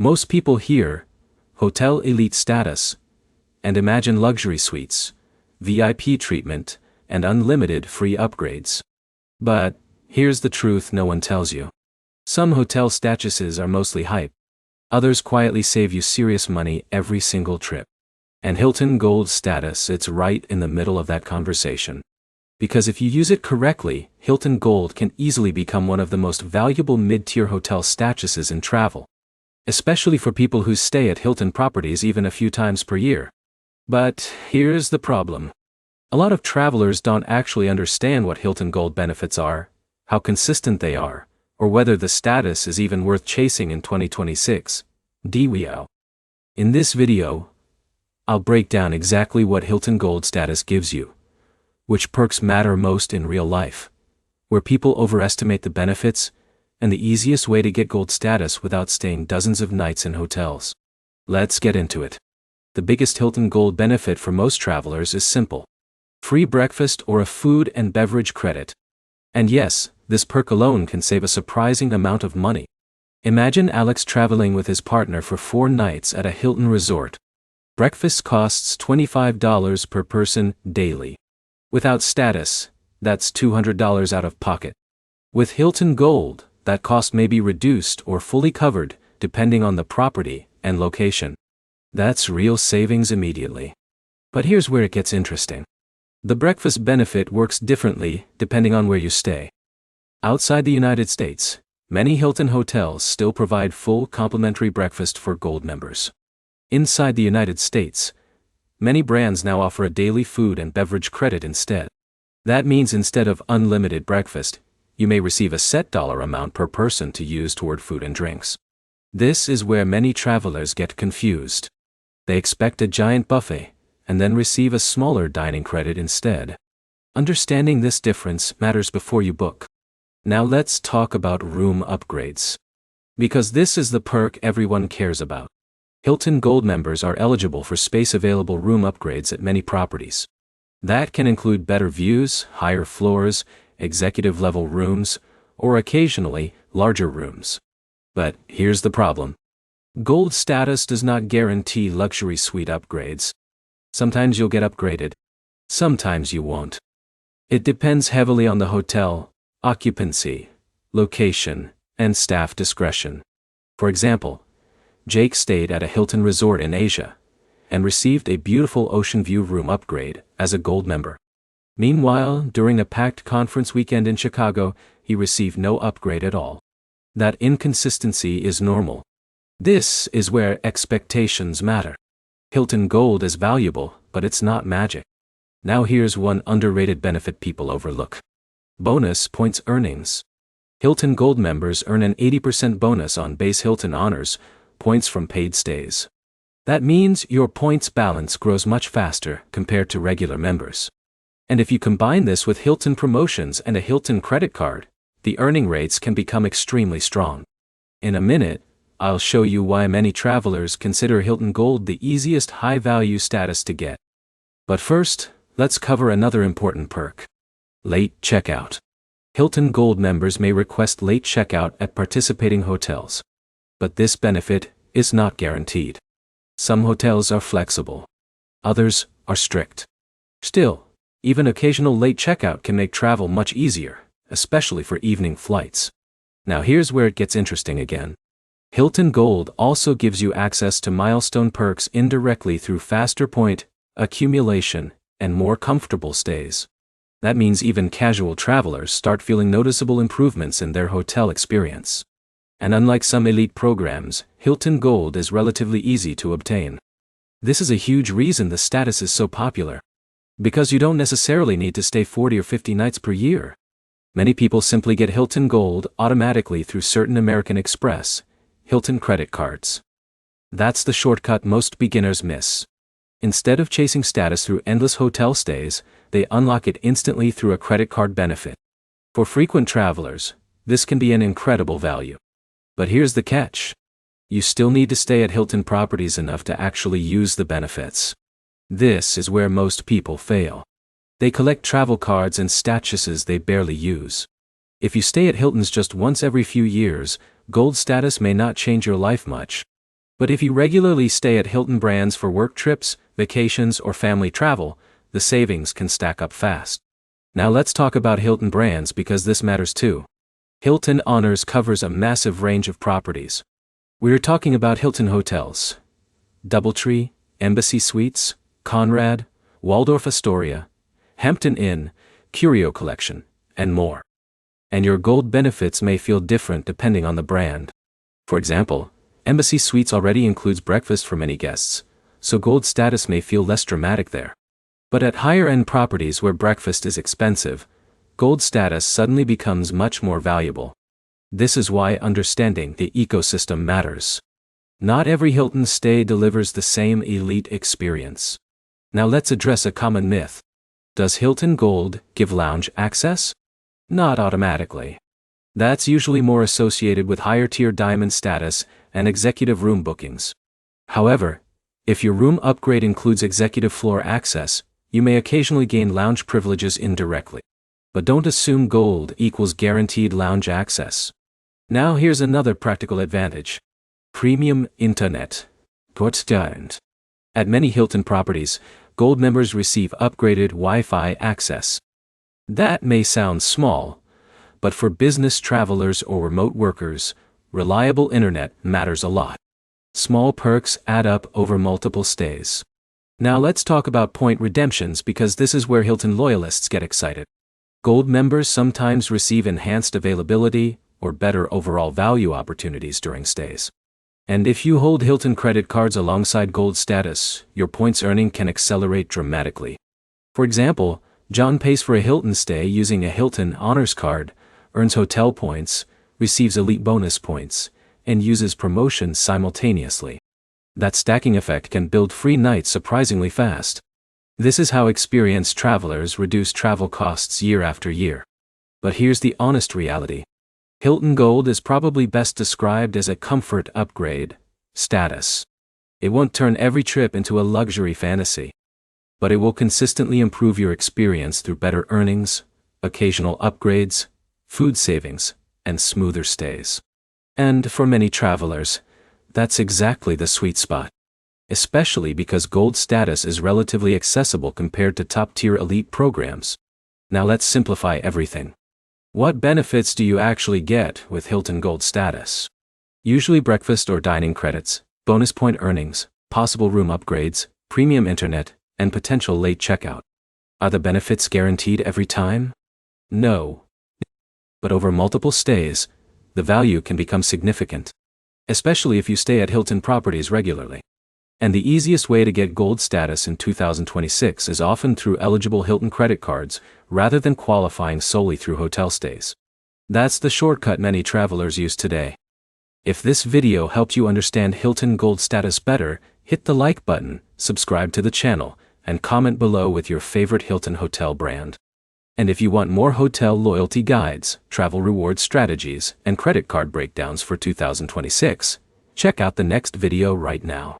Most people hear hotel elite status and imagine luxury suites, VIP treatment, and unlimited free upgrades. But here's the truth no one tells you. Some hotel statuses are mostly hype. Others quietly save you serious money every single trip. And Hilton Gold status, it's right in the middle of that conversation. Because if you use it correctly, Hilton Gold can easily become one of the most valuable mid-tier hotel statuses in travel. Especially for people who stay at Hilton properties even a few times per year. But here's the problem. A lot of travelers don't actually understand what Hilton Gold benefits are, how consistent they are, or whether the status is even worth chasing in 2026. In this video, I'll break down exactly what Hilton Gold status gives you, which perks matter most in real life, where people overestimate the benefits, and the easiest way to get gold status without staying dozens of nights in hotels. Let's get into it. The biggest Hilton Gold benefit for most travelers is simple. Free breakfast or a food and beverage credit. And yes, this perk alone can save a surprising amount of money. Imagine Alex traveling with his partner for 4 nights at a Hilton resort. Breakfast costs $25 per person daily. Without status, that's $200 out of pocket. With Hilton Gold, that cost may be reduced or fully covered, depending on the property and location. That's real savings immediately. But here's where it gets interesting. The breakfast benefit works differently depending on where you stay. Outside the United States, many Hilton hotels still provide full complimentary breakfast for Gold members. Inside the United States, many brands now offer a daily food and beverage credit instead. That means instead of unlimited breakfast, you may receive a set dollar amount per person to use toward food and drinks. This is where many travelers get confused. They expect a giant buffet, and then receive a smaller dining credit instead. Understanding this difference matters before you book. Now let's talk about room upgrades. Because this is the perk everyone cares about. Hilton Gold members are eligible for space-available room upgrades at many properties. That can include better views, higher floors, executive-level rooms, or occasionally, larger rooms. But here's the problem. Gold status does not guarantee luxury suite upgrades. Sometimes you'll get upgraded. Sometimes you won't. It depends heavily on the hotel, occupancy, location, and staff discretion. For example, Jake stayed at a Hilton resort in Asia and received a beautiful ocean view room upgrade as a Gold member. Meanwhile, during a packed conference weekend in Chicago, he received no upgrade at all. That inconsistency is normal. This is where expectations matter. Hilton Gold is valuable, but it's not magic. Now here's one underrated benefit people overlook. Bonus points earnings. Hilton Gold members earn an 80% bonus on base Hilton Honors points from paid stays. That means your points balance grows much faster compared to regular members. And if you combine this with Hilton promotions and a Hilton credit card, the earning rates can become extremely strong. In a minute, I'll show you why many travelers consider Hilton Gold the easiest high-value status to get. But first, let's cover another important perk. Late checkout. Hilton Gold members may request late checkout at participating hotels. But this benefit is not guaranteed. Some hotels are flexible. Others are strict. Still, even occasional late checkout can make travel much easier, especially for evening flights. Now here's where it gets interesting again. Hilton Gold also gives you access to milestone perks indirectly through faster point accumulation and more comfortable stays. That means even casual travelers start feeling noticeable improvements in their hotel experience. And unlike some elite programs, Hilton Gold is relatively easy to obtain. This is a huge reason the status is so popular. Because you don't necessarily need to stay 40 or 50 nights per year. Many people simply get Hilton Gold automatically through certain American Express, Hilton credit cards. That's the shortcut most beginners miss. Instead of chasing status through endless hotel stays, they unlock it instantly through a credit card benefit. For frequent travelers, this can be an incredible value. But here's the catch. You still need to stay at Hilton properties enough to actually use the benefits. This is where most people fail. They collect travel cards and statuses they barely use. If you stay at Hilton's just once every few years, Gold status may not change your life much. But if you regularly stay at Hilton brands for work trips, vacations, or family travel, the savings can stack up fast. Now let's talk about Hilton brands because this matters too. Hilton Honors covers a massive range of properties. We're talking about Hilton Hotels, DoubleTree, Embassy Suites, Conrad, Waldorf Astoria, Hampton Inn, Curio Collection, and more. And your gold benefits may feel different depending on the brand. For example, Embassy Suites already includes breakfast for many guests, so gold status may feel less dramatic there. But at higher-end properties where breakfast is expensive, gold status suddenly becomes much more valuable. This is why understanding the ecosystem matters. Not every Hilton stay delivers the same elite experience. Now let's address a common myth. Does Hilton Gold give lounge access? Not automatically. That's usually more associated with higher-tier diamond status and executive room bookings. However, if your room upgrade includes executive floor access, you may occasionally gain lounge privileges indirectly. But don't assume gold equals guaranteed lounge access. Now here's another practical advantage. Premium internet. At many Hilton properties, gold members receive upgraded Wi-Fi access. That may sound small, but for business travelers or remote workers, reliable internet matters a lot. Small perks add up over multiple stays. Now let's talk about point redemptions because this is where Hilton loyalists get excited. Gold members sometimes receive enhanced availability or better overall value opportunities during stays. And if you hold Hilton credit cards alongside gold status, your points earning can accelerate dramatically. For example, John pays for a Hilton stay using a Hilton Honors card, earns hotel points, receives elite bonus points, and uses promotions simultaneously. That stacking effect can build free nights surprisingly fast. This is how experienced travelers reduce travel costs year after year. But here's the honest reality. Hilton Gold is probably best described as a comfort upgrade status. It won't turn every trip into a luxury fantasy, but it will consistently improve your experience through better earnings, occasional upgrades, food savings, and smoother stays. And for many travelers, that's exactly the sweet spot. Especially because gold status is relatively accessible compared to top-tier elite programs. Now let's simplify everything. What benefits do you actually get with Hilton Gold status? Usually breakfast or dining credits, bonus point earnings, possible room upgrades, premium internet, and potential late checkout. Are the benefits guaranteed every time? No. But over multiple stays, the value can become significant. Especially if you stay at Hilton properties regularly. And the easiest way to get gold status in 2026 is often through eligible Hilton credit cards, rather than qualifying solely through hotel stays. That's the shortcut many travelers use today. If this video helped you understand Hilton Gold status better, hit the like button, subscribe to the channel, and comment below with your favorite Hilton hotel brand. And if you want more hotel loyalty guides, travel reward strategies, and credit card breakdowns for 2026, check out the next video right now.